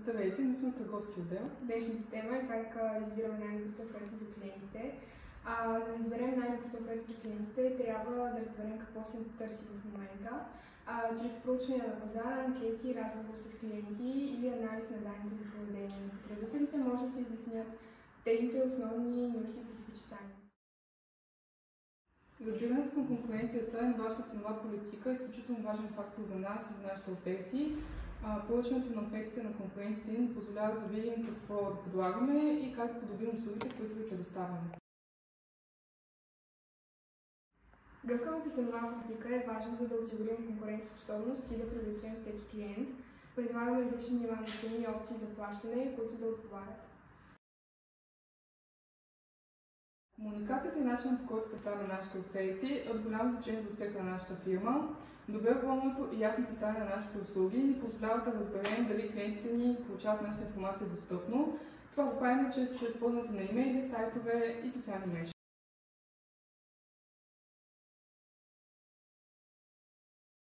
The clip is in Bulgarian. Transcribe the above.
Здравейте, ние сме търговски отдел. Днешната тема е как избираме най-добрите оферти за клиентите. За да изберем най-добрите оферти за клиентите, трябва да разберем какво се търси в момента. Чрез проучване на пазара, анкети, разговор с клиенти или анализ на данните за поведение на потребителите може да се изяснят техните основни нужди и предпочитания. Разбирането на конкуренцията и на вашата ценова политика е изключително важен фактор за нас и за нашите оферти. Проучването на офертите на конкурентите ни позволява да видим какво да предлагаме и как да подобрим услугите, които ви предоставяме. Гъвкавата ценова политика е важна, за да осигурим конкурентоспособност и да привлечем всеки клиент. Предлагаме различни нива на цени и опции за плащане, които да отговарят. Комуникацията и начинът, по който представяме нашите оферти, е от голямо значение за успеха на нашата фирма. Доброволното и ясно представяне на нашите услуги ни позволява да разберем дали клиентите ни получават нашата информация достъпно. Това го правим чрез използването на имейли, сайтове и социални мрежи.